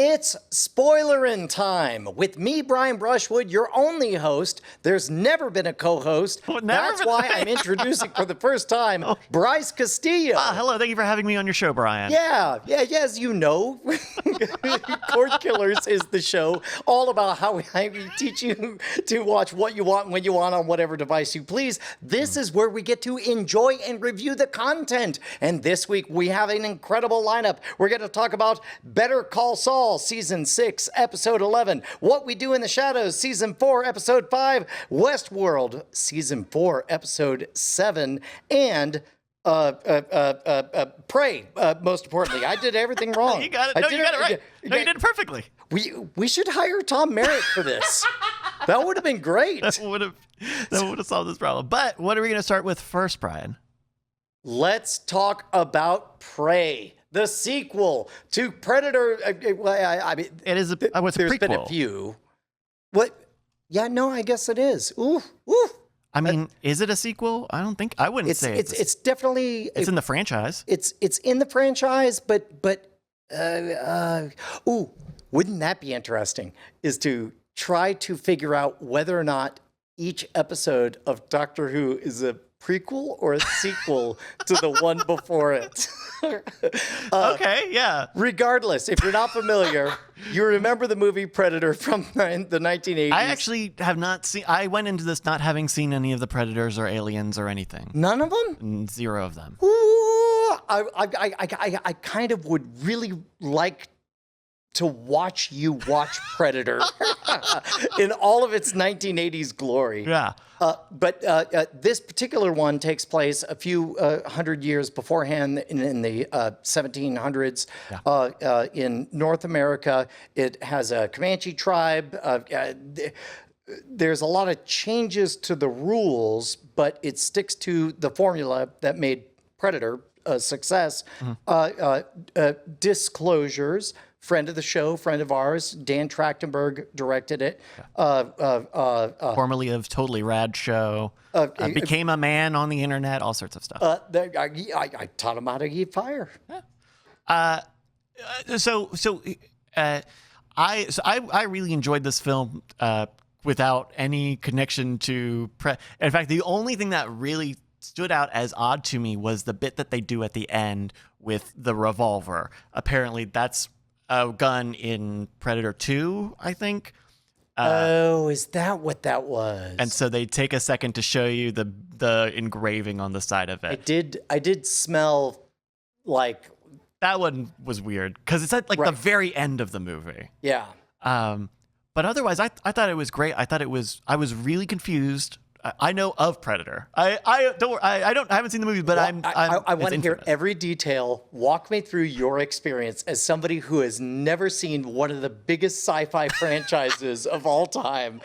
It's Spoilerin time with me, Brian Brushwood, your only host. There's never been a co-host. That's why I'm introducing for the first time Bryce Castillo. Hello, thank you for having me on your show, Brian. Yeah, as you know, Cordkillers is the show all about how we teach you to watch what you want when you want on whatever device you please. This is where we get to enjoy and review the content. And this week we have an incredible lineup. We're going to talk about Better Call Saul, Season 6, Episode 11, What We Do in the Shadows, Season 4, Episode 5, Westworld, Season 4, Episode 7, and Prey, most importantly. I did everything wrong. You got it. No, you got it right. No, you did it perfectly. We should hire Tom Merritt for this. That would have been great. That would have solved this problem. But what are we going to start with first, Brian? Let's talk about Prey, the sequel to Predator. I mean, it is there's prequel. Been a few. What? Yeah, no, I guess it is. Ooh. I mean, is it a sequel? I wouldn't say it's definitely. It's in the franchise. It's in the franchise, but wouldn't that be interesting? Is to try to figure out whether or not each episode of Doctor Who is a prequel or a sequel to the one before it. Okay, yeah. Regardless, if you're not familiar, you remember the movie Predator from the 1980s. I actually have not seen. I went into this not having seen any of the Predators or Aliens or anything. None of them? Zero of them. Ooh, I kind of would really like to watch you watch Predator in all of its 1980s glory. Yeah. But this particular one takes place a few hundred years beforehand in the 1700s in North America. It has a Comanche tribe. There's a lot of changes to the rules, but it sticks to the formula that made Predator a success. Disclosures. Friend of the show, friend of ours, Dan Trachtenberg directed it. Formerly of Totally Rad Show, became a man on the internet, all sorts of stuff. I taught him how to eat fire. Yeah. I really enjoyed this film without any connection to In fact, the only thing that really stood out as odd to me was the bit that they do at the end with the revolver. Apparently, that's a gun in Predator 2, I think. Is that what that was? And so they take a second to show you the engraving on the side of it. I did smell like that one was weird because it's at the very end of the movie. Yeah. But otherwise, I thought it was great. I was really confused. I know of Predator. I haven't seen the movie, but I want to hear every detail. Walk me through your experience as somebody who has never seen one of the biggest sci-fi franchises of all time,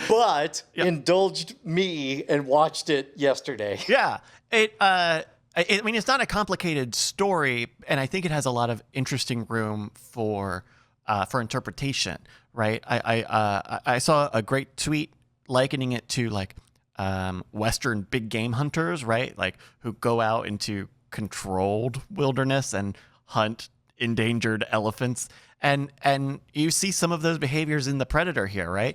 but indulged me and watched it yesterday. Yeah. I mean, it's not a complicated story, and I think it has a lot of interesting room for interpretation, right? I saw a great tweet likening it to Western big game hunters, right? Who go out into controlled wilderness and hunt endangered elephants. And you see some of those behaviors in the Predator here, right?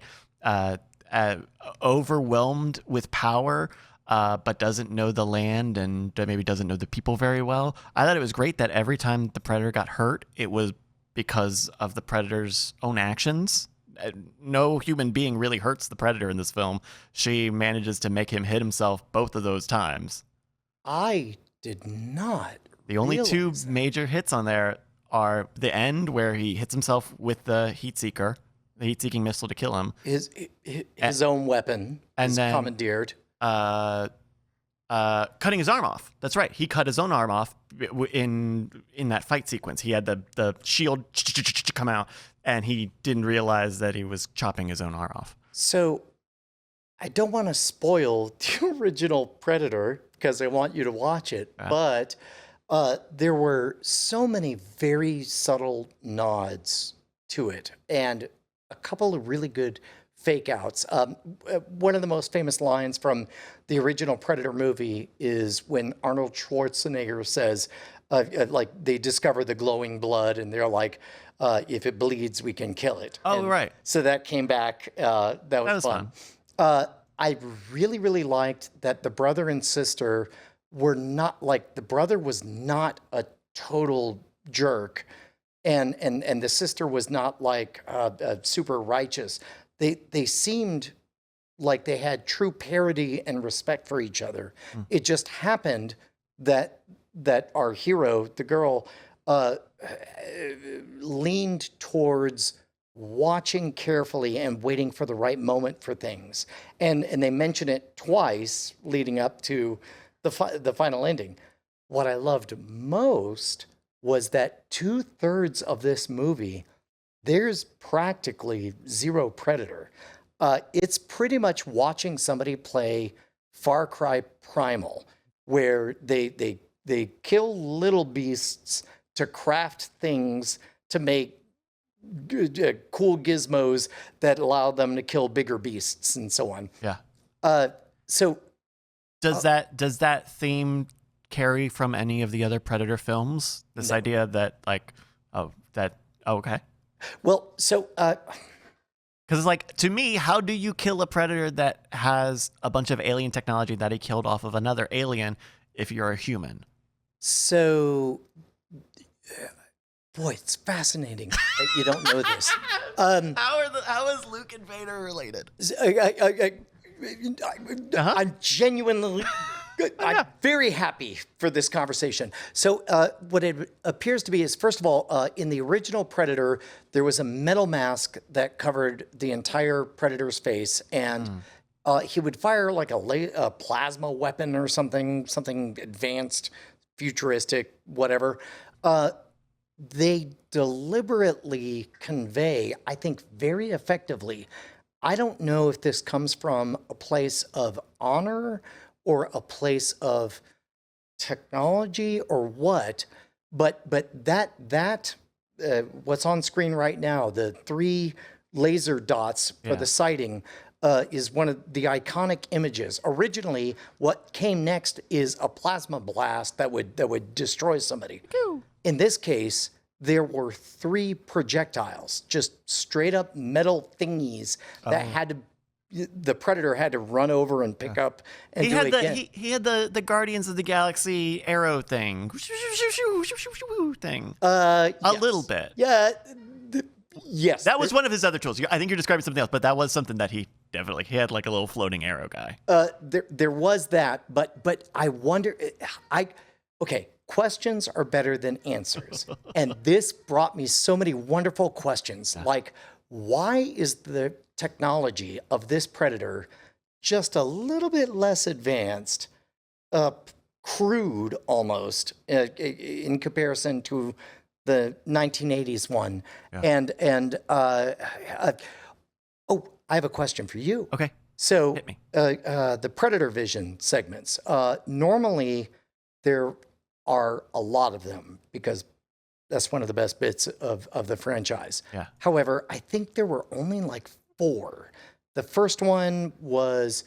Overwhelmed with power, but doesn't know the land and maybe doesn't know the people very well. I thought it was great that every time the Predator got hurt, it was because of the Predator's own actions. No human being really hurts the Predator in this film. She manages to make him hit himself both of those times. I did not. The only two major hits on there are the end where he hits himself with the heat-seeking missile to kill him. His own weapon is commandeered. Cutting his arm off. That's right. He cut his own arm off in that fight sequence. He had the shield come out, and he didn't realize that he was chopping his own arm off. So I don't want to spoil the original Predator because I want you to watch it, but there were so many very subtle nods to it and a couple of really good fake outs. One of the most famous lines from the original Predator movie is when Arnold Schwarzenegger says, they discover the glowing blood and they're like, if it bleeds, we can kill it. Oh, And right. So that came back. That was fun. I really, really liked that the brother and sister were not like, the brother was not a total jerk, and the sister was not like super righteous. They seemed like they had true parity and respect for each other. It just happened that our hero, the girl, leaned towards watching carefully and waiting for the right moment for things. And they mention it twice leading up to the final ending. What I loved most was that 2/3 of this movie, there's practically zero predator. It's pretty much watching somebody play Far Cry Primal, where they kill little beasts to craft things to make cool gizmos that allow them to kill bigger beasts and so on. Yeah. So Does that theme carry from any of the other Predator films? This idea that okay. Well, so Because it's like, to me, how do you kill a predator that has a bunch of alien technology that he killed off of another alien if you're a human? So, boy, it's fascinating that you don't know this. How is Luke and Vader related? I'm genuinely, I'm very happy for this conversation. So what it appears to be is, first of all, in the original Predator, there was a metal mask that covered the entire Predator's face, and he would fire like a plasma weapon or something advanced, futuristic, whatever. They deliberately convey, I think very effectively, I don't know if this comes from a place of honor or a place of technology or what, but that what's on screen right now, the 3 laser dots for the sighting, is one of the iconic images. Originally, what came next is a plasma blast that would destroy somebody. In this case, there were 3 projectiles, just straight up metal thingies that the Predator had to run over and pick up and do it again. He had the Guardians of the Galaxy arrow thing. Thing. A little bit. Yeah. Yes. That was one of his other tools. I think you're describing something else, but that was something that he had like a little floating arrow guy. There was that, but I wonder, okay, questions are better than answers. And this brought me so many wonderful questions, like, why is the technology of this Predator just a little bit less advanced, crude almost, in comparison to the 1980s one? Yeah. I have a question for you. Okay. So hit me. The Predator Vision segments, normally there are a lot of them because that's one of the best bits of the franchise. Yeah. However, I think there were only like 4. The first one was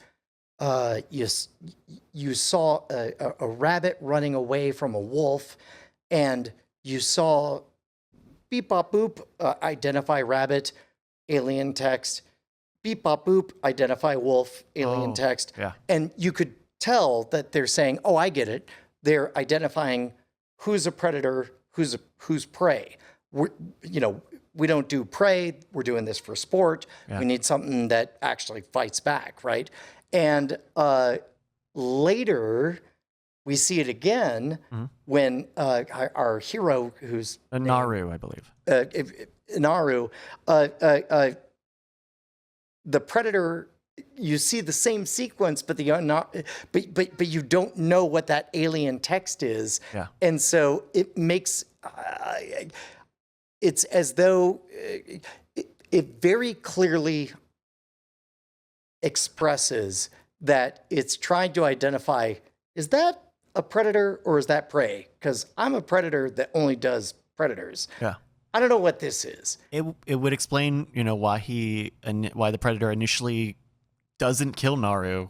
you saw a rabbit running away from a wolf, and you saw beep bop boop, identify rabbit, alien text, beep bop boop, identify wolf, alien text. Yeah. And you could tell that they're saying, oh, I get it. They're identifying who's a predator, who's prey. We don't do prey. We're doing this for sport. Yeah. We need something that actually fights back, right? And later, we see it again when our hero, who's Naru, I believe. Naru, the predator. You see the same sequence, but but you don't know what that alien text is, and so it makes it's as though it very clearly expresses that it's trying to identify, is that a predator or is that prey? Because I'm a predator that only does predators. Yeah. I don't know what this is. It would explain, why the predator initially doesn't kill Naru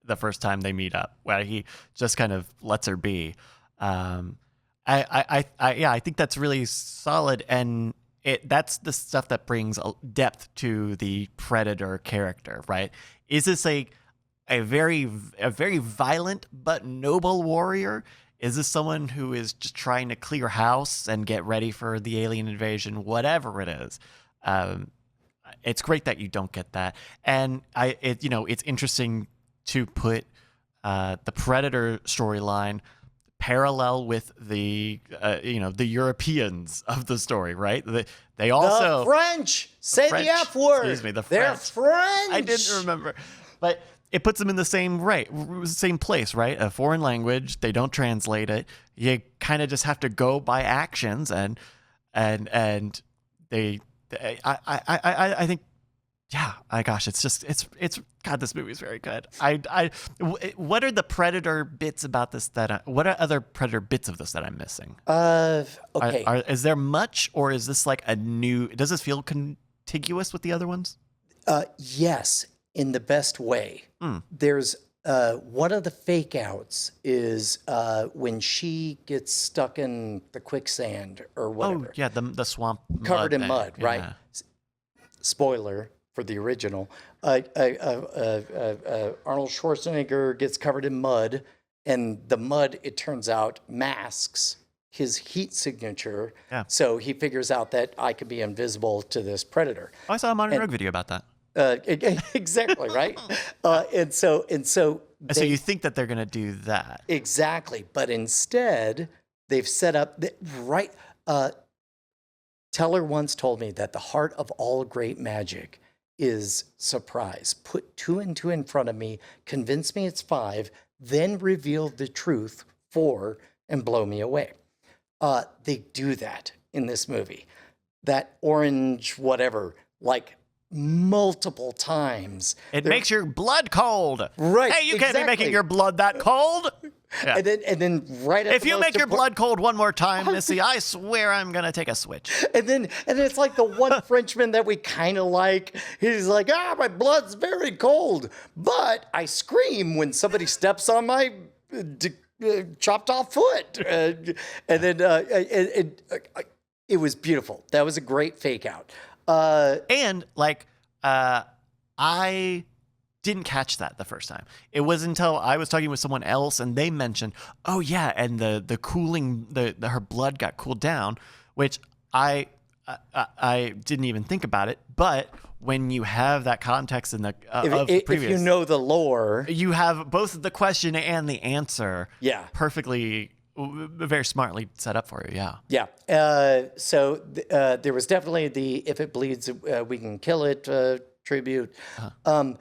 the first time they meet up, where he just kind of lets her be. I think that's really solid, and that's the stuff that brings depth to the Predator character, right? Is this a very violent but noble warrior? Is this someone who is just trying to clear house and get ready for the alien invasion, whatever it is? It's great that you don't get that, and it's interesting to put the Predator storyline parallel with the Europeans of the story, right? They also The French say French, the F word. Excuse me, the They're French. I didn't remember, but it puts them in the same place, right? A foreign language. They don't translate it. You kind of just have to go by actions, and they. I think, yeah. My gosh, it's God. This movie is very good. What are the Predator bits about this what are other Predator bits of this that I'm missing? Okay. Is there much, or is this like a new? Does this feel contiguous with the other ones? Yes, in the best way. There's one of the fake outs is when she gets stuck in the quicksand or whatever. Oh, yeah, the swamp Covered in thing. mud, right? Yeah. Spoiler for the original. Arnold Schwarzenegger gets covered in mud, and the mud, it turns out, masks his heat signature. Yeah. So he figures out that I could be invisible to this predator. Oh, I saw a Modern Rogue video about that. Exactly, right? And so So you think that they're going to do that? Exactly, but instead they've set up right. Teller once told me that the heart of all great magic is surprise. Put 2 and 2 in front of me, convince me it's 5, then reveal the truth 4 and blow me away. They do that in this movie. That orange whatever, like multiple times. It makes your blood cold. Right. Hey, you can't be making your blood that cold. Yeah. And then right at if you make your blood cold one more time, Missy, I swear I'm gonna take a switch. And then it's like the one Frenchman that we kind of like. He's like, my blood's very cold, but I scream when somebody steps on my chopped off foot. And then it was beautiful. That was a great fake out. And I didn't catch that the first time. It was until I was talking with someone else and they mentioned, oh yeah, and the cooling, her blood got cooled down, which I didn't even think about it. But when you have that context in the previous, if you know the lore, you have both the question and the answer. Yeah, perfectly. Very smartly set up for you, yeah. Yeah. So there was definitely the "if it bleeds, we can kill it" tribute. Uh-huh.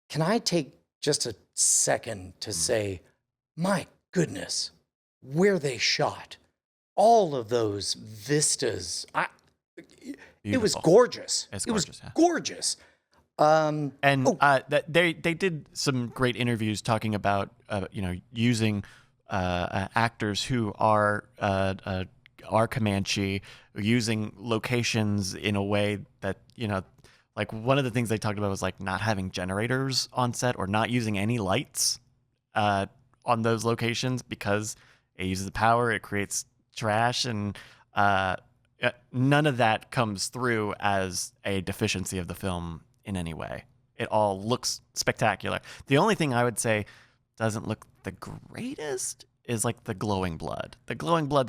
Can I take just a second to say, my goodness, where they shot all of those vistas? It was gorgeous. It's gorgeous. It was yeah. gorgeous. They did some great interviews talking about using actors who are Comanche, using locations in a way that like one of the things they talked about was like not having generators on set or not using any lights on those locations because it uses the power, it creates trash, and none of that comes through as a deficiency of the film in any way. It all looks spectacular. The only thing I would say doesn't look the greatest is like the glowing blood. The glowing blood,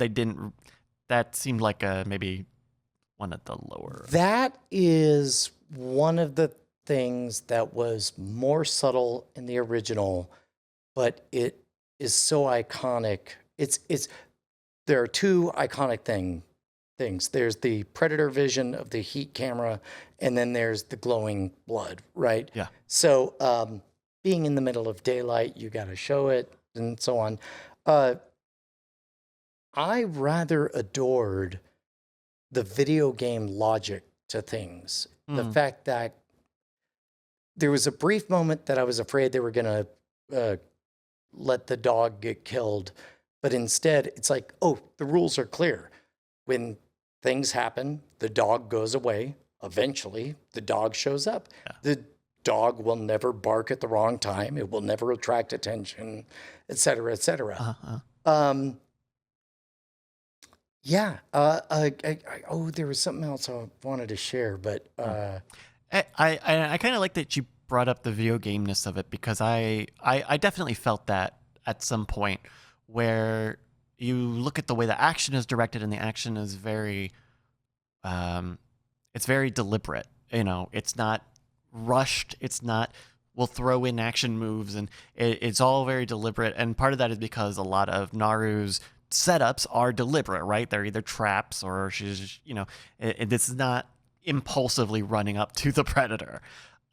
that seemed like maybe one of the lower. That is one of the things that was more subtle in the original, but it is so iconic. There are 2 iconic things. There's the Predator vision of the heat camera, and then there's the glowing blood, right? Yeah. So being in the middle of daylight, you got to show it and so on. I rather adored the video game logic to things. The fact that there was a brief moment that I was afraid they were going to let the dog get killed. But instead, it's like, oh, the rules are clear. When things happen, the dog goes away. Eventually, the dog shows up. Yeah. The dog will never bark at the wrong time. It will never attract attention, et cetera, et cetera. Yeah. Oh, there was something else I wanted to share, but I kind of like that you brought up the video gameness of it, because I definitely felt that at some point, where you look at the way the action is directed, and the action is very it's very deliberate. It's not rushed. It's not, we'll throw in action moves, and it's all very deliberate. And part of that is because a lot of Naru's setups are deliberate, right? They're either traps, or she's, this is not impulsively running up to the predator.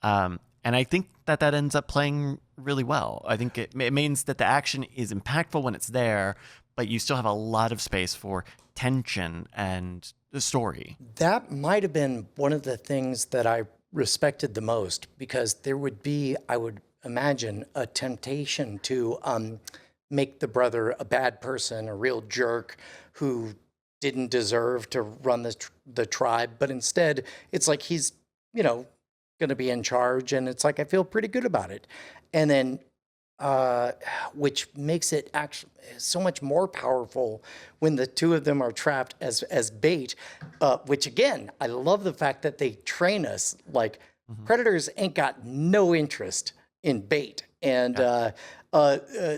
And I think that ends up playing really well. I think it means that the action is impactful when it's there, but you still have a lot of space for tension and the story. that might have been one of the things that I respected the most, because there would be, I would imagine, a temptation to make the brother a bad person, a real jerk who didn't deserve to run the tribe, but instead it's like he's, going to be in charge, and it's like I feel pretty good about it, and then which makes it actually so much more powerful when the two of them are trapped as bait. Which again, I love the fact that they train us like predators ain't got no interest in bait, and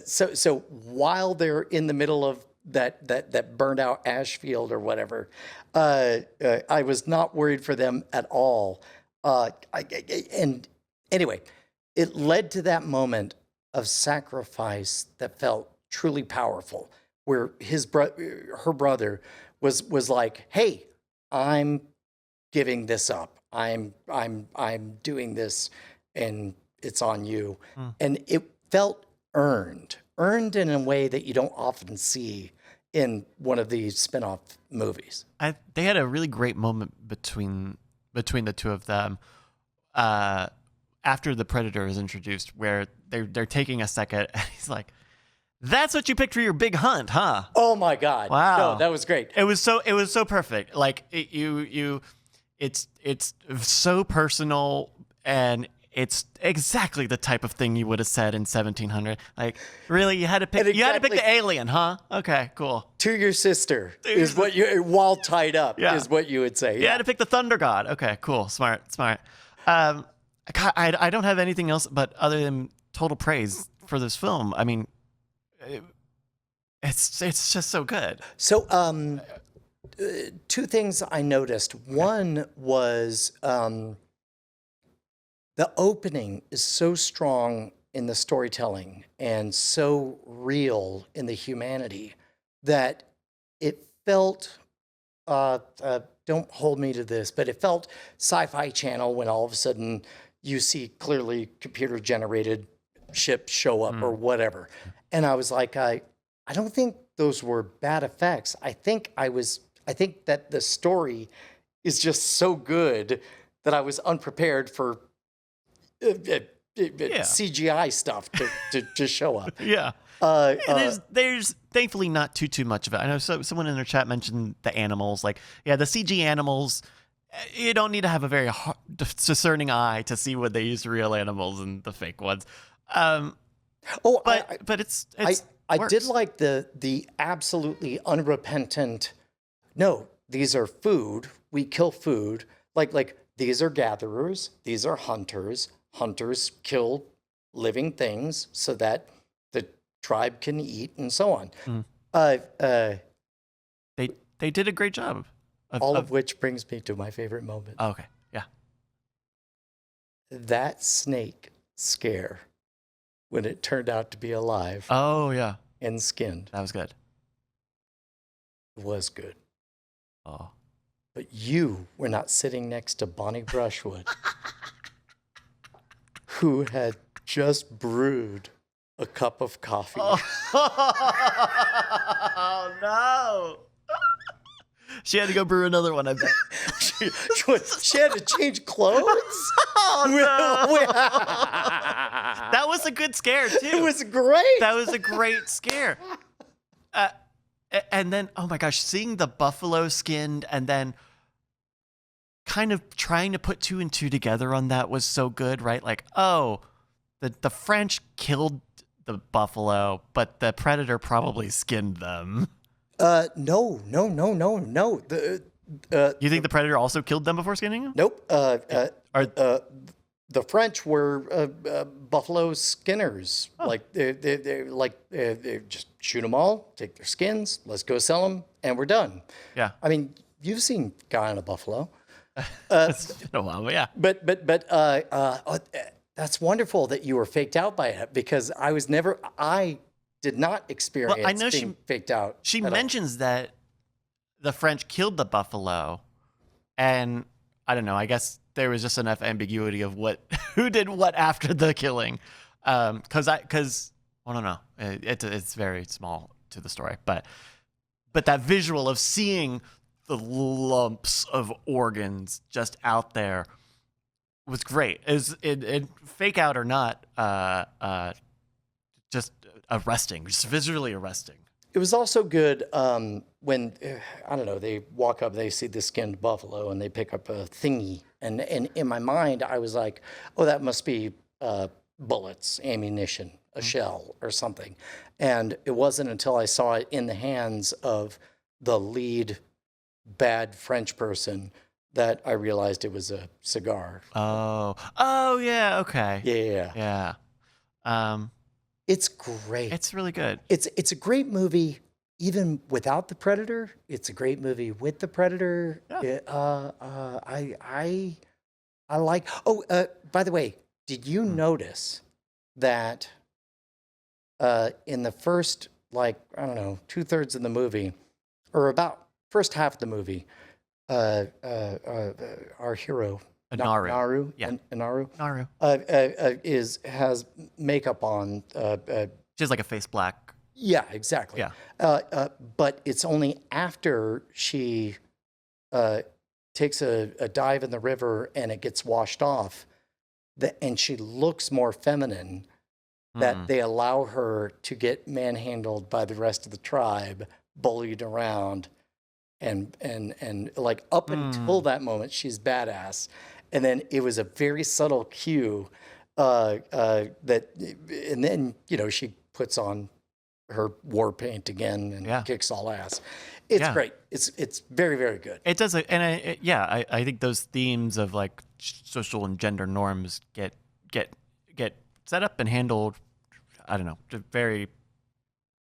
so while they're in the middle of that burned out ash field or whatever, I was not worried for them at all. And anyway, it led to that moment of sacrifice that felt truly powerful, where her brother was like, "Hey, I'm giving this up. I'm doing this, and it's on you." And it felt earned in a way that you don't often see in one of these spin-off movies. They had a really great moment between the two of them after the predator is introduced, where they're taking a second, and he's like, "That's what you picked for your big hunt, huh?" Oh my God! Wow, No, that was great. It was so perfect. Like it's so personal, and it's exactly the type of thing you would have said in 1700. Like, really, you had to pick the alien, huh? Okay, cool. To your sister is what you, while tied up, is what you would say. You had to pick the thunder god. Okay, cool, smart. I don't have anything else but other than total praise for this film. I mean, it's just so good. So, two things I noticed. One was the opening is so strong in the storytelling and so real in the humanity that it felt, don't hold me to this, but it felt Sci-Fi Channel when all of a sudden you see clearly computer generated ships show up or whatever. And I was like, I don't think those were bad effects. I think that the story is just so good that I was unprepared for CGI stuff to show up. Yeah. There's thankfully not too much of it. I know someone in their chat mentioned the animals. Like, yeah, the CG animals, you don't need to have a very discerning eye to see when they use real animals and the fake ones. But it's I did like the absolutely unrepentant, no, these are food, we kill food. Like these are gatherers, these are hunters. Hunters kill living things so that the tribe can eat, and so on. They did a great job. All of which brings me to my favorite moment. Oh, okay, yeah. That snake scare when it turned out to be alive. Oh, yeah. And skinned. That was good. Was good. Oh. But you were not sitting next to Bonnie Brushwood, who had just brewed a cup of coffee. Oh, no. She had to go brew another one, I bet. she had to change clothes? Oh, no. That was a good scare, too. It was great. That was a great scare. And then, oh my gosh, seeing the buffalo skinned and then kind of trying to put two and two together on that was so good, right? Like, oh, the French killed the buffalo, but the predator probably skinned them. No. You think the predator also killed them before skinning them? Nope. Are The French were buffalo skinners. Like they just shoot them all, take their skins, let's go sell them, and we're done. yeah. I mean, you've seen Guy on a Buffalo. It's been a while, but yeah. But that's wonderful that you were faked out by it, because I did not experience I know being faked out. She at all. mentions that the French killed the buffalo, and I don't know. I guess there was just enough ambiguity of who did what after the killing, because I don't know. It's very small to the story, but that visual of seeing the lumps of organs just out there was great. It fake out or not, just arresting, just visually arresting. It was also good when, I don't know, they walk up, they see the skinned buffalo, and they pick up a thingy. And in my mind, I was like, oh, that must be bullets, ammunition, a shell or something. And it wasn't until I saw it in the hands of the lead bad French person that I realized it was a cigar. Oh yeah, okay. Yeah. Yeah. It's great. It's really good. It's a great movie, even without the Predator. It's a great movie with the Predator. Yeah. I like. Oh, by the way, did you notice that in the first, like, I don't know, 2/3 of the movie, or about first half of the movie, our hero Naru. Naru Naru. has makeup on. She has like a face black. Yeah, exactly. Yeah. But it's only after she takes a dive in the river and it gets washed off, and she looks more feminine, that they allow her to get manhandled by the rest of the tribe, bullied around, and like up until that moment, she's badass. And then it was a very subtle cue that, and then, she puts on her war paint again and kicks all ass. It's great. It's very, very good. It does, and I think those themes of like social and gender norms get set up and handled, I don't know, very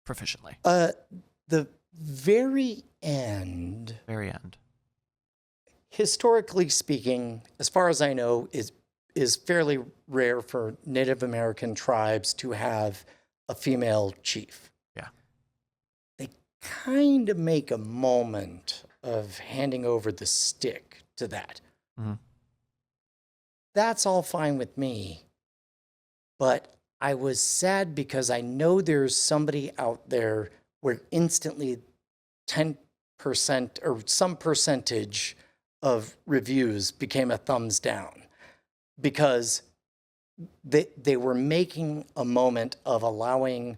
proficiently. The very end. Very end. Historically speaking, as far as I know, is fairly rare for Native American tribes to have a female chief. Yeah. They kind of make a moment of handing over the stick to that. Mm-hmm. That's all fine with me. But I was sad because I know there's somebody out there where instantly 10% or some percentage of reviews became a thumbs down, because they were making a moment of allowing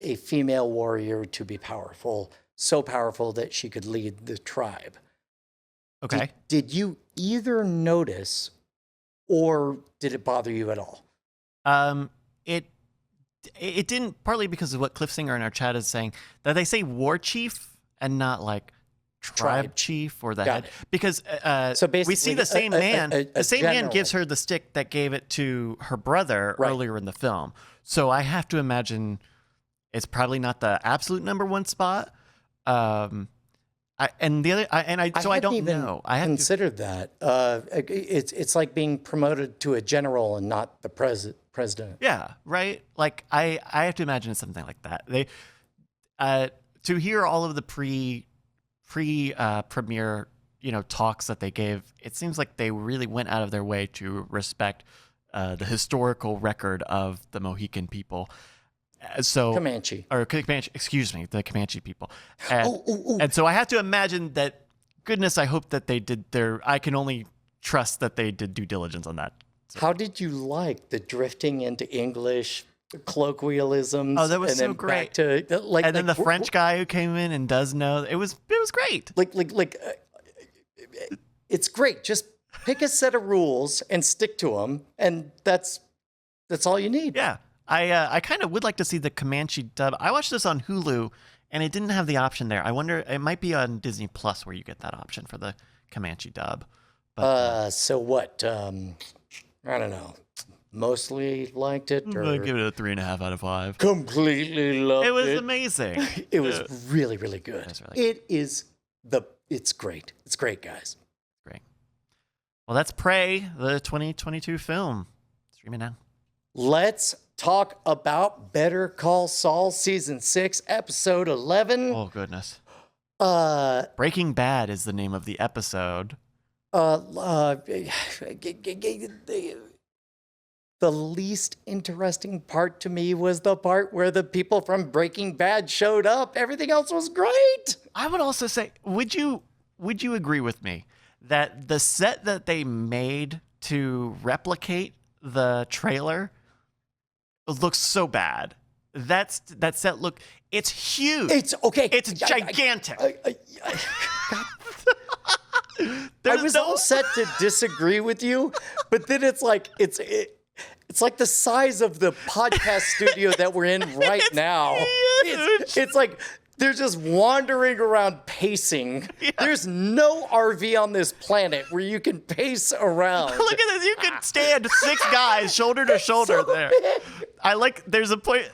a female warrior to be powerful, so powerful that she could lead the tribe. Okay. Did you either notice, or did it bother you at all? It didn't, partly because of what Cliff Singer in our chat is saying, that they say war chief and not like tribe chief or the head, because so basically, we see the same man. The same man general gives her the stick that gave it to her brother earlier in the film. So I have to imagine it's probably not the absolute number one spot. I don't know. I hadn't considered that. It's like being promoted to a general and not the president. Yeah, right. Like I have to imagine it's something like that. They to hear all of the premiere talks that they gave, it seems like they really went out of their way to respect the historical record of the Mohican people. Comanche. Excuse me, the Comanche people. And so I have to imagine that, goodness, I hope that they did I can only trust that they did due diligence on that. So. How did you like the drifting into English colloquialisms? Oh, that was and so then great. Back to, and then the French guy who came in and does know, it was great. It's great. Just pick a set of rules and stick to them, and that's all you need. Yeah. I kind of would like to see the Comanche dub. I watched this on Hulu, and it didn't have the option there. I wonder, it might be on Disney Plus where you get that option for the Comanche dub. But So what? I don't know. Mostly liked it, or I'd give it a 3.5 out of 5. completely loved it. It was amazing. It was really, really good. was really It's great. It's great, guys. Great. Well, that's Prey, the 2022 film. Streaming now. Let's talk about Better Call Saul season 6, episode 11. Oh, goodness. Uh, Breaking Bad is the name of the episode. The least interesting part to me was the part where the people from Breaking Bad showed up. Everything else was great. I would also say, would you agree with me that the set that they made to replicate the trailer looks so bad? That set it's huge. It's okay. It's gigantic. I was all set to disagree with you, but then it's like it's like the size of the podcast studio that we're in right now. It's like they're just wandering around pacing. Yeah. There's no RV on this planet where you can pace around. Look at this. You can stand 6 guys shoulder to shoulder there. Big. I like, there's a point,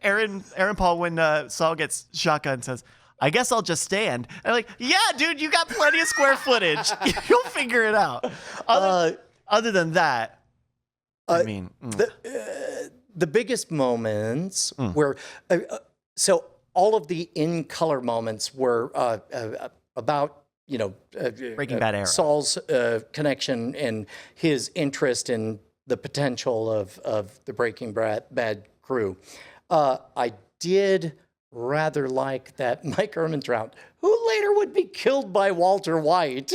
Aaron Paul, when Saul gets shotgun, says, I guess I'll just stand. And I'm like, yeah, dude, you got plenty of square footage. You'll figure it out. Other than that, I mean. The biggest moments were, so all of the in-color moments were about, Breaking Bad era. Saul's connection and his interest in the potential of the Breaking Bad crew. I did rather like that Mike Ehrmantraut, who later would be killed by Walter White,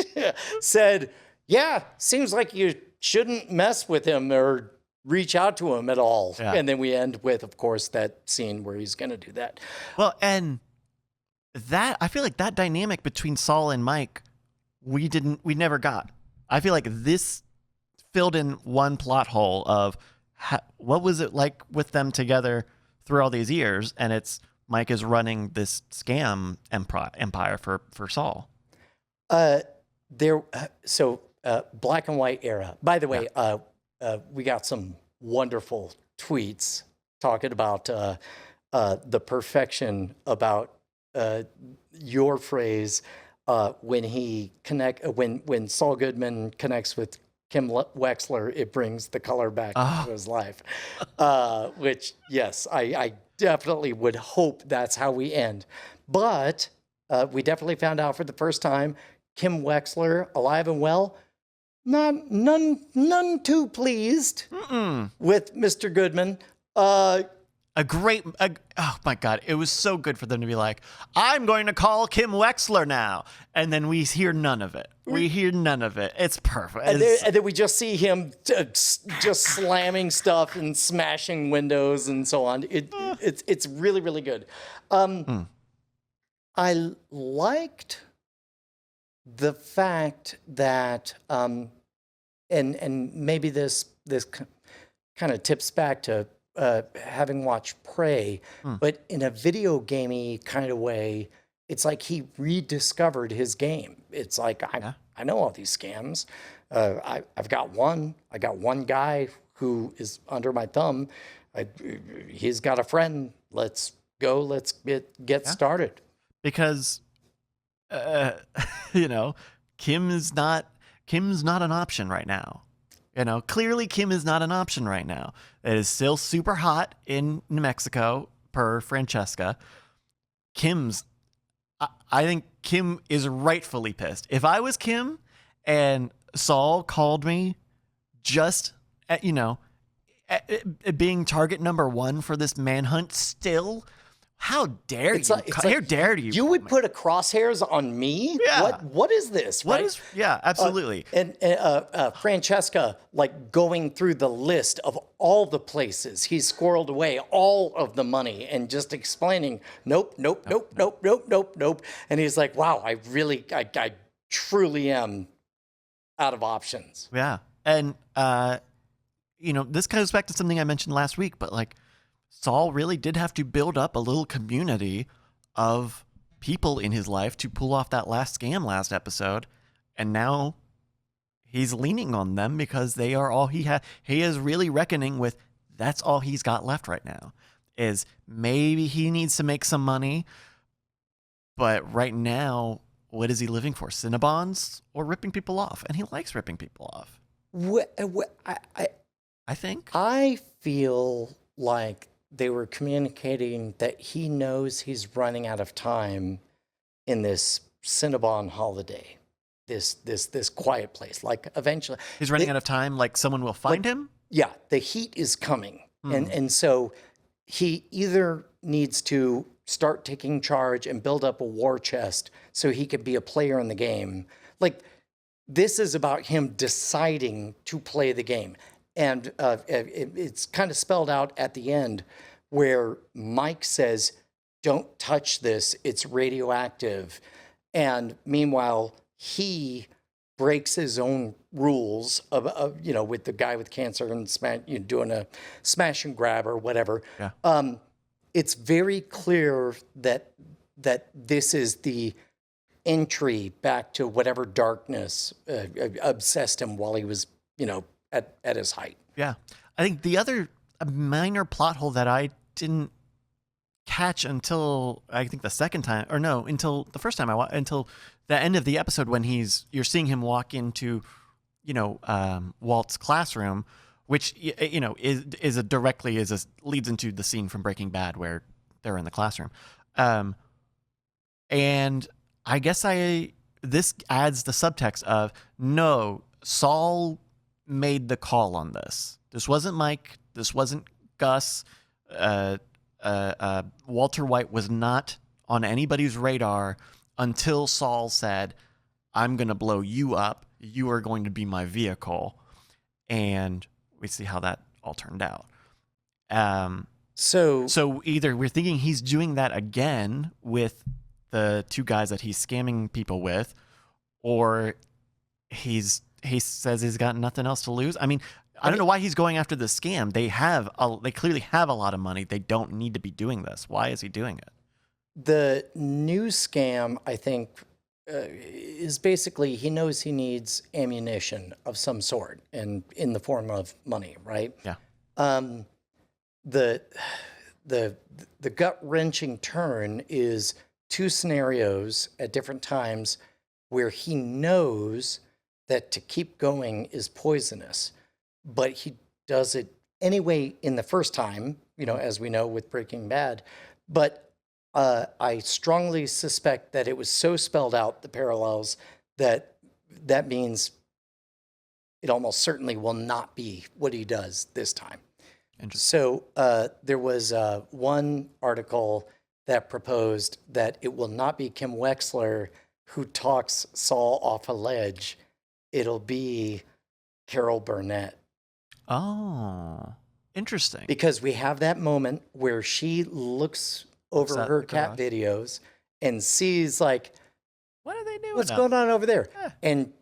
said, yeah, seems like you shouldn't mess with him or reach out to him at all. Yeah. And then we end with, of course, that scene where he's going to do that. Well, and that, I feel like that dynamic between Saul and Mike, we never got. I feel like this filled in one plot hole of what was it like with them together through all these years, and it's Mike is running this scam empire for Saul. Black and white era. By the way, we got some wonderful tweets talking about the perfection about your phrase when Saul Goodman connects with Kim Wexler, it brings the color back into his life. Which, yes, I definitely would hope that's how we end. But we definitely found out for the first time, Kim Wexler, alive and well, none too pleased with Mr. Goodman. Oh my God, it was so good for them to be like, I'm going to call Kim Wexler now. And then we hear none of it. It's perfect. And then we just see him just slamming stuff and smashing windows and so on. It's really, really good. I liked the fact that, and maybe this kind of tips back to having watched Prey, but in a video gamey kind of way, it's like he rediscovered his game. It's like, I know all these scams. I've got one. I got one guy who is under my thumb. He's got a friend. Let's go. Let's get started. Because, Kim's not an option right now. Clearly Kim is not an option right now. It is still super hot in New Mexico, per Francesca. I think Kim is rightfully pissed. If I was Kim and Saul called me just at being target number 1 for this manhunt still, how dare you? How dare you? You would put a crosshairs on me? Yeah. What is this? Right? Yeah, absolutely. And Francesca, like going through the list of all the places he's squirreled away all of the money and just explaining, nope. And he's like, wow, I truly am out of options. Yeah. And, this goes back to something I mentioned last week, but like, Saul really did have to build up a little community of people in his life to pull off that last scam last episode, and now he's leaning on them because they are all he has. He is really reckoning with that's all he's got left right now. Is maybe he needs to make some money, but right now, what is he living for? Cinnabons or ripping people off? And he likes ripping people off. I think. I feel like they were communicating that he knows he's running out of time in this Cinnabon holiday, this quiet place. Like eventually, He's running out of time. Like someone will find him. Yeah, the heat is coming, and so he either needs to start taking charge and build up a war chest so he can be a player in the game. Like this is about him deciding to play the game. And it's kind of spelled out at the end where Mike says, don't touch this, it's radioactive. And meanwhile, he breaks his own rules of with the guy with cancer and doing a smash and grab or whatever. Yeah. It's very clear that this is the entry back to whatever darkness obsessed him while he was, at his height. Yeah. I think the other minor plot hole that I didn't catch until I think the second time, or no, until the first time until the end of the episode when you're seeing him walk into, Walt's classroom, which, leads into the scene from Breaking Bad where they're in the classroom. And I guess this adds the subtext of, no, Saul made the call on this. This wasn't Mike. This wasn't Gus. Walter White was not on anybody's radar until Saul said, I'm going to blow you up. You are going to be my vehicle. And we see how that all turned out. So either we're thinking he's doing that again with the two guys that he's scamming people with, or he says he's got nothing else to lose. I mean, I don't know why he's going after the scam. They clearly have a lot of money. They don't need to be doing this. Why is he doing it? The new scam, I think, is basically he knows he needs ammunition of some sort, and in the form of money, right? Yeah. The gut wrenching turn is two scenarios at different times where he knows that to keep going is poisonous, but he does it anyway in the first time, as we know with Breaking Bad. But I strongly suspect that it was so spelled out, the parallels, that means it almost certainly will not be what he does this time. So there was one article that proposed that it will not be Kim Wexler who talks Saul off a ledge. It'll be Carol Burnett. Oh, interesting. Because we have that moment where she looks over her cat videos and sees, like, what are they doing? What's going on over there? And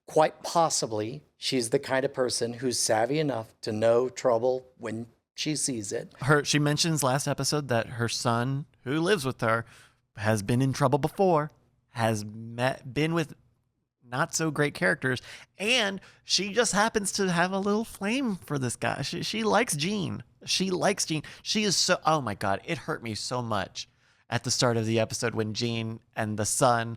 quite possibly, she's the kind of person who's savvy enough to know trouble when she sees it. She mentions last episode that her son, who lives with her, has been in trouble before, has been with not so great characters, and she just happens to have a little flame for this guy. She likes Gene. She is so, oh my God, it hurt me so much at the start of the episode when Gene and the son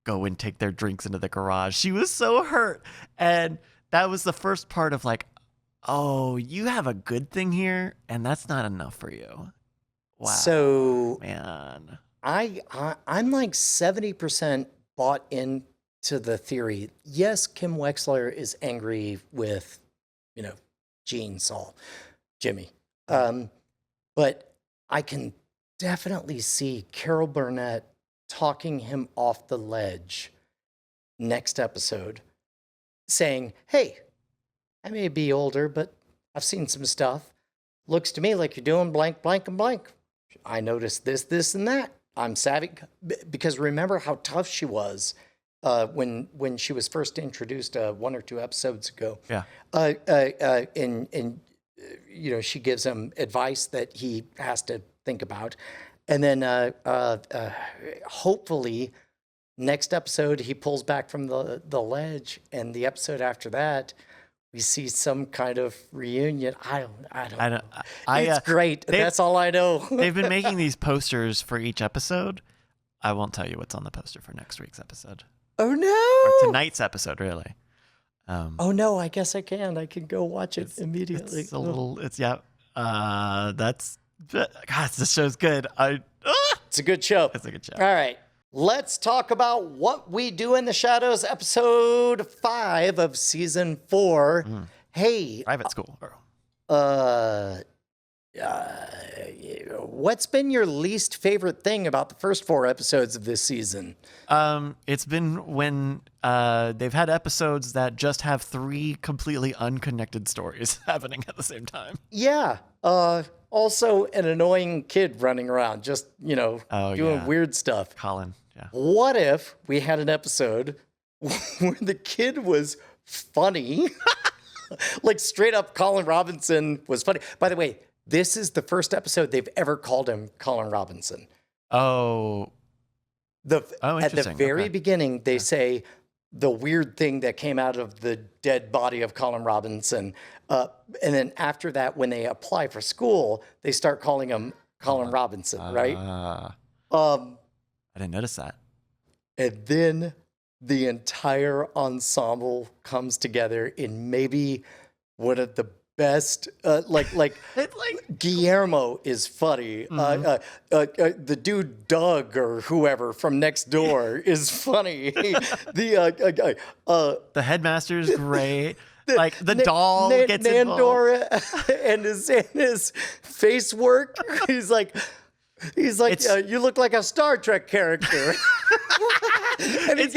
go and take their drinks into the garage. She was so hurt. And that was the first part of like, oh, you have a good thing here, and that's not enough for you. Wow. So, man, I'm like 70% bought into the theory. Yes, Kim Wexler is angry with, Gene, Saul, Jimmy. But I can definitely see Carol Burnett talking him off the ledge next episode, saying, hey, I may be older, but I've seen some stuff. Looks to me like you're doing blank, blank, and blank. I noticed this, this, and that. I'm savvy. Because remember how tough she was when she was first introduced 1 or 2 episodes ago. Yeah. And she gives him advice that he has to think about. And then hopefully next episode he pulls back from the ledge, and the episode after that we see some kind of reunion. I don't know. It's great. That's all I know. They've been making these posters for each episode. I won't tell you what's on the poster for next week's episode. Oh no! Or tonight's episode, really. Oh no! I guess I can. I can go watch it immediately. It's a little. It's yeah. That's. God, this show's good. It's a good show. It's a good show. All right. Let's talk about What We Do in the Shadows, episode 5 of season 4. Hey. Private school. What's been your least favorite thing about the first 4 episodes of this season? It's been when they've had episodes that just have 3 completely unconnected stories happening at the same time. Yeah. Also, an annoying kid running around, just, doing weird stuff. Colin, yeah. What if we had an episode where the kid was funny? Like, straight up Colin Robinson was funny. By the way, this is the first episode they've ever called him Colin Robinson. Oh. At the very beginning, they say the weird thing that came out of the dead body of Colin Robinson. And then after that, when they apply for school, they start calling him Colin Robinson, right? I didn't notice that. And then the entire ensemble comes together in maybe one of the best, Guillermo is funny. The dude Doug or whoever from next door is funny. The headmaster's great. The doll gets Nandor and his face work. He's like, you look like a Star Trek character. And he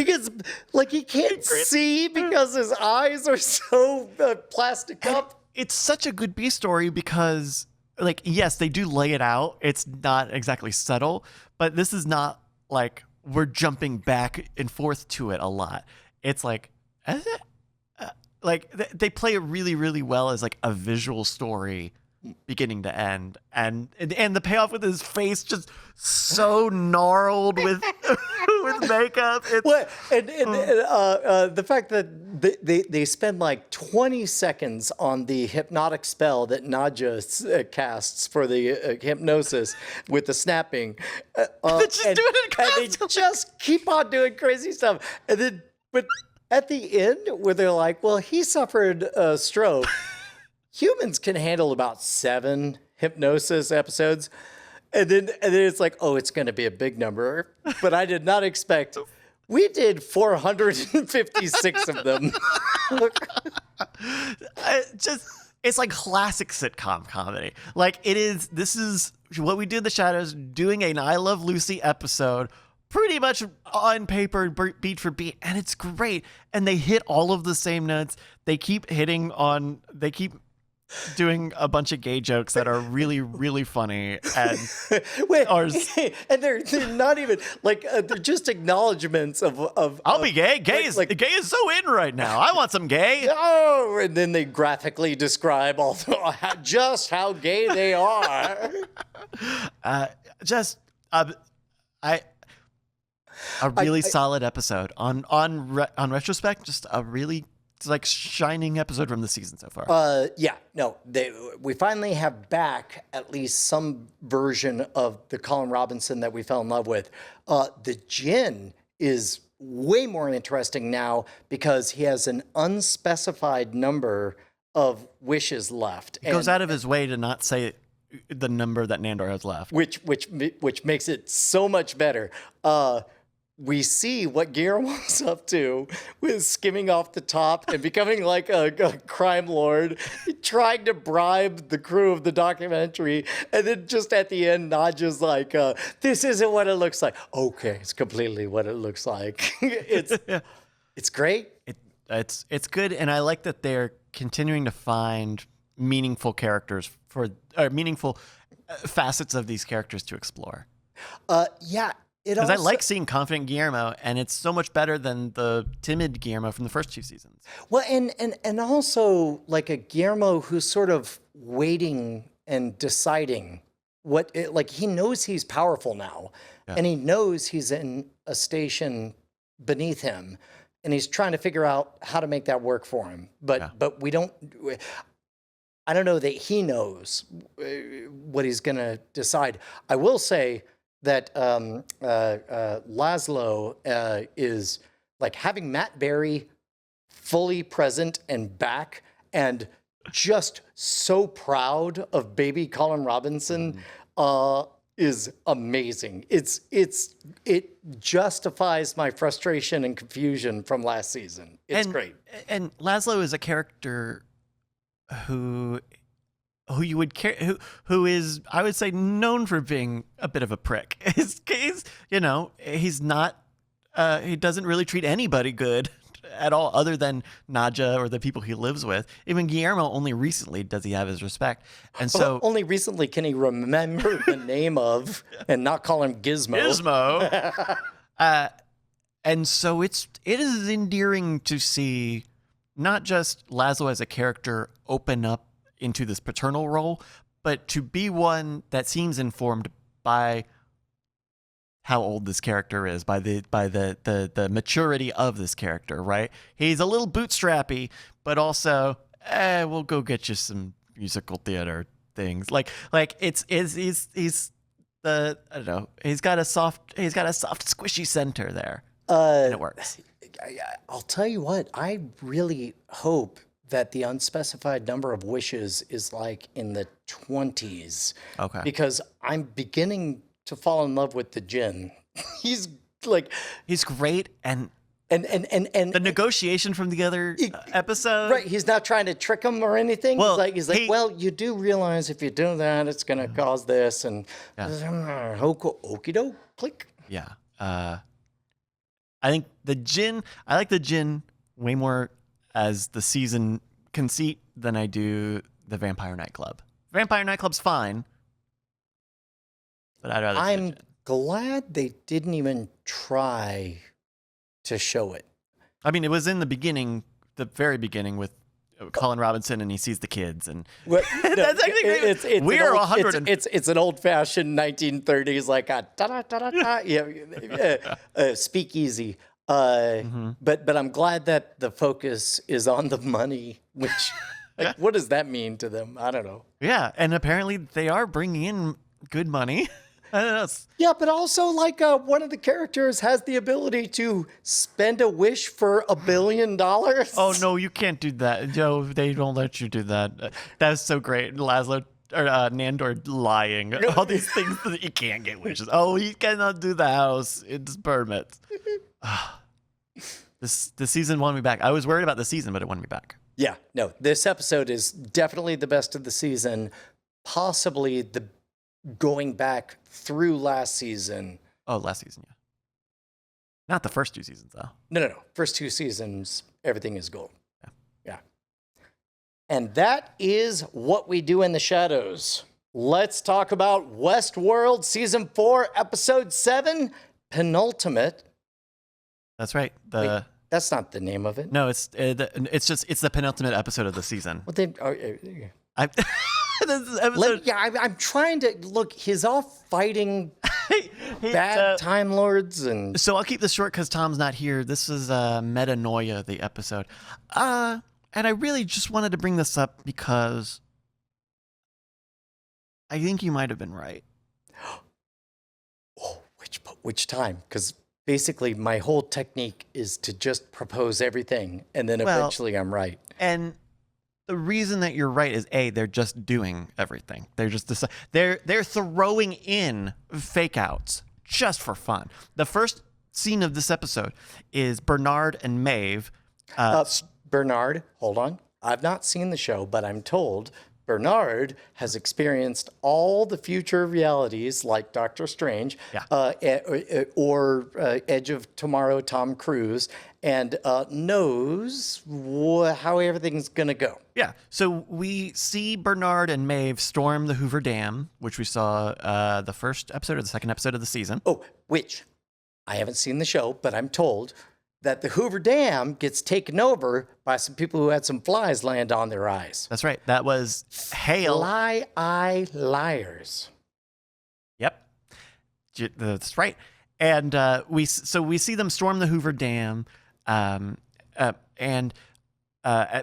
gets like he can't see because his eyes are so plastic up. It's such a good B story because, yes, they do lay it out. It's not exactly subtle, but this is not like we're jumping back and forth to it a lot. It's like, they play it really, really well as like a visual story, beginning to end, and the payoff with his face just so gnarled with with makeup. The fact that they spend like 20 seconds on the hypnotic spell that Nadja casts for the hypnosis with the snapping, and they just keep on doing crazy stuff, but at the end where they're like, well, he suffered a stroke. Humans can handle about 7 hypnosis episodes. And then it's like, oh, it's going to be a big number. But I did not expect. We did 456 of them. It's like classic sitcom comedy. This is What We Do in the Shadows, doing an I Love Lucy episode, pretty much on paper, beat for beat, and it's great. And they hit all of the same notes. They keep doing a bunch of gay jokes that are really, really funny, and and they're not even they're just acknowledgements of I'll be gay. Gay is so in right now. I want some gay. Oh, and then they graphically describe just how gay they are. A really solid episode on retrospect. Just a really shining episode from the season so far. We finally have back at least some version of the Colin Robinson that we fell in love with. The Djinn is way more interesting now because he has an unspecified number of wishes left. He goes out of his way to not say the number that Nandor has left, which makes it so much better. We see what Guillermo's up to with skimming off the top and becoming like a crime lord, trying to bribe the crew of the documentary. And then just at the end, Nadja's like, this isn't what it looks like. Okay, it's completely what it looks like. It's great. It's good. And I like that they're continuing to find meaningful characters meaningful facets of these characters to explore. Because I like seeing confident Guillermo, and it's so much better than the timid Guillermo from the first 2 seasons. Well, and also like a Guillermo who's sort of waiting and deciding like he knows he's powerful now, and he knows he's in a station beneath him, and he's trying to figure out how to make that work for him. But we don't. I don't know that he knows what he's going to decide. I will say that Laszlo is like having Matt Berry fully present and back, and just so proud of baby Colin Robinson is amazing. It justifies my frustration and confusion from last season. It's great. And Laszlo is a character who you would care, who is, I would say, known for being a bit of a prick. He's not, he doesn't really treat anybody good at all, other than Nadja or the people he lives with. Even Guillermo, only recently does he have his respect, and so only recently can he remember the name of and not call him Gizmo. And so it is endearing to see not just Laszlo as a character open up into this paternal role, but to be one that seems informed by how old this character is, by the maturity of this character, right? He's a little bootstrappy, but also, we'll go get you some musical theater things. Like he's the, I don't know, he's got a soft squishy center there. And it works. I'll tell you what, I really hope that the unspecified number of wishes is like in the 20s. Okay. Because I'm beginning to fall in love with the Jinn. He's great, and the negotiation from the other episode. Right, he's not trying to trick him or anything. Well, he's like, well, you do realize if you do that, it's going to cause this, and okie doke, click. Yeah. I think I like the Jinn way more as the season conceit than I do the Vampire Nightclub. Vampire Nightclub's fine, but I'd rather. I'm glad they didn't even try to show it. I mean, it was in the beginning, the very beginning, with Colin Robinson, and he sees the kids, and that's actually great. We're 100. It's an old-fashioned 1930s, like a speakeasy. But I'm glad that the focus is on the money, which, what does that mean to them? I don't know. Yeah, and apparently they are bringing in good money. I don't know. Yeah, but also one of the characters has the ability to spend a wish for $1 billion. Oh no, you can't do that. No, they don't let you do that. That's so great, Laszlo. Or Nandor lying. All these things that you can't get wishes. Oh, you cannot do the house. It's permits. This season won me back. I was worried about the season, but it won me back. Yeah, no, this episode is definitely the best of the season. Possibly the going back through last season. Oh, last season, yeah. Not the first two seasons, though. No. First two seasons, everything is gold. Yeah. And that is what we do in the shadows. Let's talk about Westworld Season 4, Episode 7, Penultimate. That's right. Wait, that's not the name of it. No, it's the penultimate episode of the season. Well, then, This episode. I'm trying to look. He's off fighting bad Time Lords, and so I'll keep this short because Tom's not here. This is Metanoia, the episode, and I really just wanted to bring this up because I think you might have been right. Oh, which time? Because basically, my whole technique is to just propose everything, and then eventually I'm right. And the reason that you're right is they're just doing everything. They're just they're throwing in fake outs just for fun. The first scene of this episode is Bernard and Maeve. Bernard, hold on. I've not seen the show, but I'm told Bernard has experienced all the future realities like Doctor Strange or Edge of Tomorrow Tom Cruise, and knows how everything's going to go. Yeah. So we see Bernard and Maeve storm the Hoover Dam, which we saw the first episode or the second episode of the season. Oh, which I haven't seen the show, but I'm told that the Hoover Dam gets taken over by some people who had some flies land on their eyes. That's right. That was hail. Fly eye liars. That's right. And we see them storm the Hoover Dam, and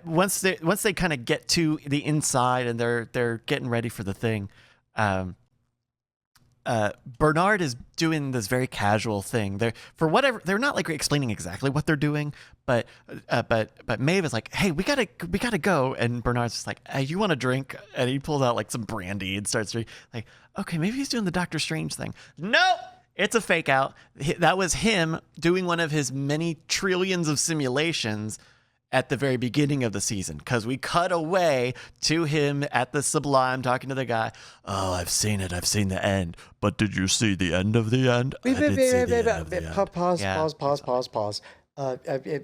once they kind of get to the inside and they're getting ready for the thing, Bernard is doing this very casual thing. They're not like explaining exactly what they're doing, but Maeve is like, "Hey, we gotta go," and Bernard's just like, "Hey, you want a drink?" And he pulls out like some brandy and starts drinking. Like, okay, maybe he's doing the Doctor Strange thing. Nope. It's a fake out. That was him doing one of his many trillions of simulations at the very beginning of the season, because we cut away to him at the Sublime talking to the guy. "Oh, I've seen it. I've seen the end. But did you see the end of the end?" Pause.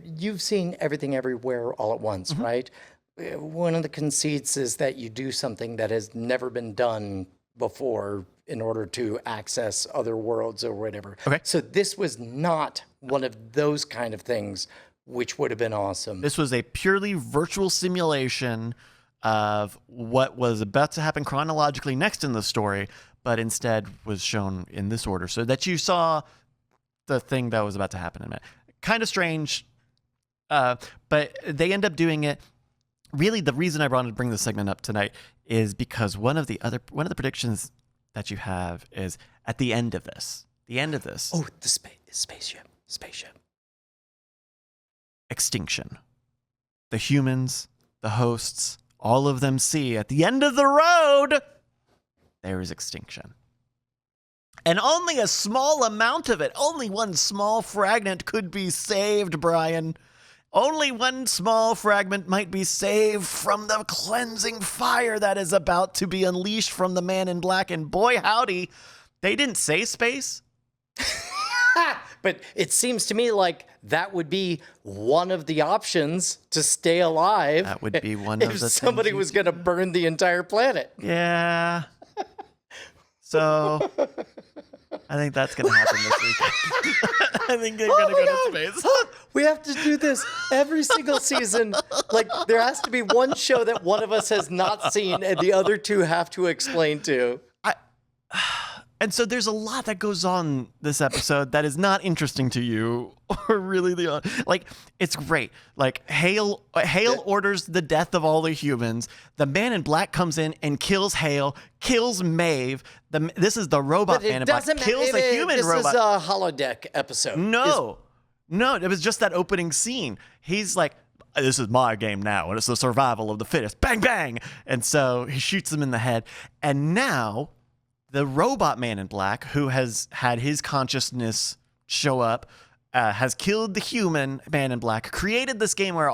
You've seen Everything Everywhere All at Once, right? One of the conceits is that you do something that has never been done before in order to access other worlds or whatever. Okay. So this was not one of those kind of things, which would have been awesome. This was a purely virtual simulation of what was about to happen chronologically next in the story, but instead was shown in this order so that you saw the thing that was about to happen in a minute. Kind of strange, but they end up doing it. Really, the reason I wanted to bring this segment up tonight is because one of the predictions that you have is at the end of this. Oh, the spaceship. Extinction. The humans, the hosts, all of them see at the end of the road, there is extinction. And only a small amount of it, only one small fragment could be saved, Brian. Only one small fragment might be saved from the cleansing fire that is about to be unleashed from the Man in Black. And boy, howdy, they didn't say space. But it seems to me like that would be one of the options to stay alive. That would be one of the if things somebody was going to burn the entire planet. Yeah. So I think that's going to happen this week. I think they're going to go to space. We have to do this every single season. Like, there has to be one show that one of us has not seen and the other two have to explain to. And so there's a lot that goes on this episode that is not interesting to you, or really it's great. Like Hale orders the death of all the humans. The Man in Black comes in and kills Hale, kills Maeve. This is the robot Man in Black kills the human robot. This is a holodeck episode. No, it was just that opening scene. He's like, "This is my game now, and it's the survival of the fittest." Bang, bang. And so he shoots him in the head. And now the robot Man in Black, who has had his consciousness show up, has killed the human Man in Black, created this game where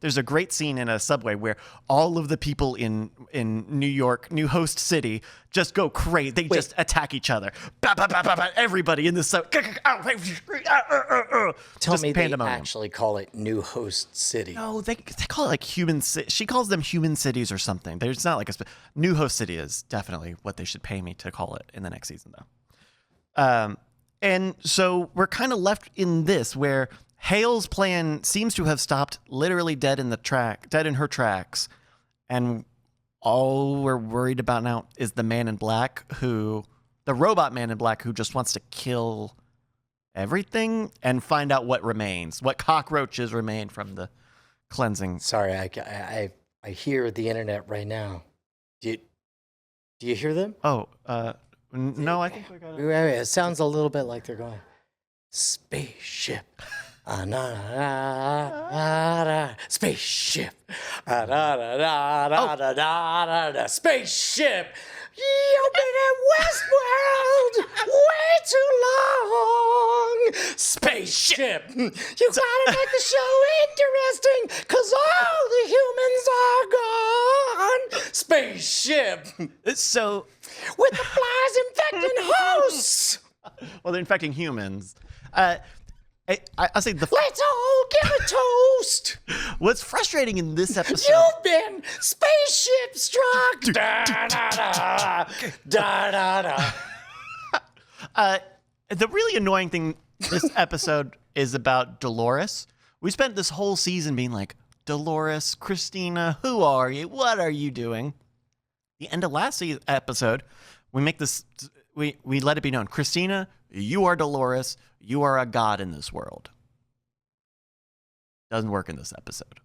there's a great scene in a subway where all of the people in New York, New Host City, just go crazy. They just attack each other. Bah, bah, bah, bah, bah. Everybody in this Tell me pandemonium. They actually call it New Host City. No, they call it like human. She calls them human cities or something. There's not like New Host City is definitely what they should pay me to call it in the next season, though. And so we're kind of left in this where Hale's plan seems to have stopped literally dead in her tracks. And all we're worried about now is the Man in Black, the robot Man in Black, who just wants to kill everything and find out what remains, what cockroaches remain from the cleansing. Sorry, I hear the internet right now. Do you hear them? Oh, no, I think we got it. It sounds a little bit like they're going, spaceship. Spaceship. Spaceship. You've been in Westworld way too long. Spaceship. You gotta make the show interesting, cause all the humans are gone. Spaceship. So, with the flies infecting hosts. Well, they're infecting humans. I'll say let's all give a toast. What's frustrating in this episode? You've been spaceship struck. Da da da da da da. The really annoying thing this episode is about Dolores. We spent this whole season being like, Dolores, Christina, who are you? What are you doing? The end of last episode, we make this, we let it be known, Christina, you are Dolores. You are a god in this world. Doesn't work in this episode.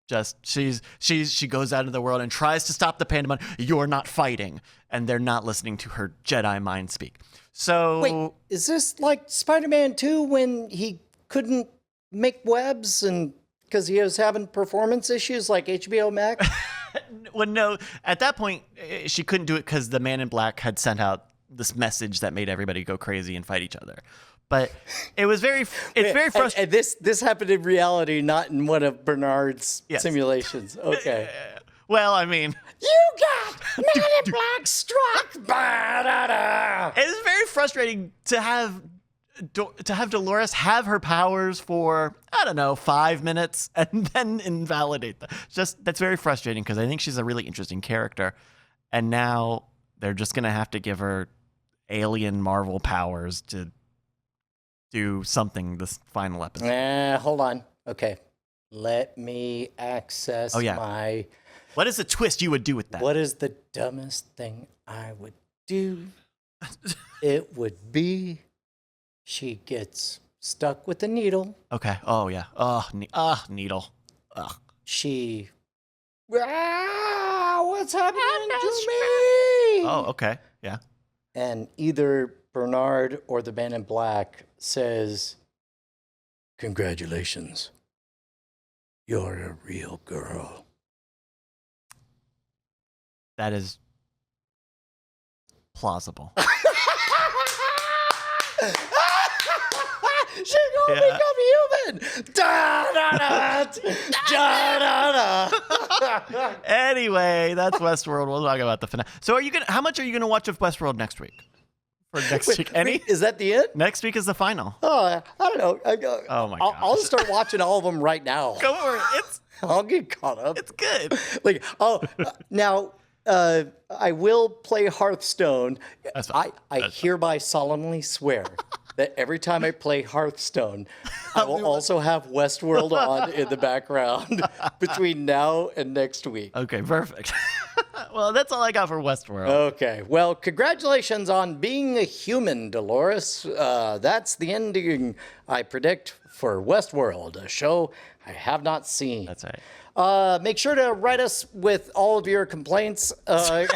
Just she goes out into the world and tries to stop the pandemonium. You're not fighting, and they're not listening to her Jedi mind speak. So wait, is this like Spider-Man 2 when he couldn't make webs and because he was having performance issues like HBO Max? Well, no. At that point, she couldn't do it because the Man in Black had sent out this message that made everybody go crazy and fight each other. But it was very frustrating. And this happened in reality, not in one of Bernard's simulations. Okay. Well, I mean, you got Man in Black struck. It's very frustrating to have Dolores have her powers for, I don't know, 5 minutes and then invalidate them. That's very frustrating because I think she's a really interesting character. And now they're just going to have to give her alien Marvel powers to do something this final episode. Hold on. Okay. Let me access my... What is the twist you would do with that? What is the dumbest thing I would do? It would be... She gets stuck with the needle. Okay. Oh, yeah. Needle. Ugh. She... what's happening to me? Oh, okay. Yeah. And either Bernard or the Man in Black says, congratulations. You're a real girl. That is plausible. She's gonna become human. Da, da, da, da, da, da. Anyway, that's Westworld. We'll talk about the finale. So, how much are you gonna watch of Westworld next week? For next week, any? Is that the end? Next week is the final. Oh, I don't know. Oh my god! I'll start watching all of them right now. Go for it. I'll get caught up. It's good. Now. I will play Hearthstone. That's fine. I hereby solemnly swear that every time I play Hearthstone, I will also have Westworld on in the background between now and next week. Okay, perfect. Well, that's all I got for Westworld. Okay. Well, congratulations on being a human, Dolores. That's the ending I predict for Westworld, a show I have not seen. That's right. Make sure to write us with all of your complaints at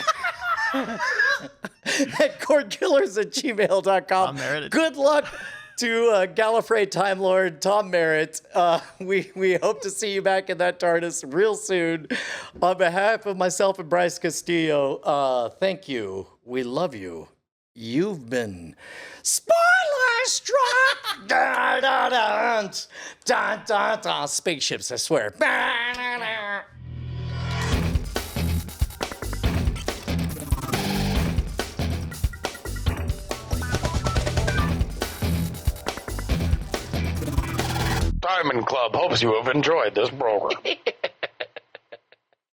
cordkillers@gmail.com. Good luck to Gallifrey Time Lord Tom Merritt. We hope to see you back in that TARDIS real soon. On behalf of myself and Bryce Castillo, thank you. We love you. You've been spoiler struck. Da, da, da, da, da, da. Spaceships, I swear. Diamond Club hopes you have enjoyed this program.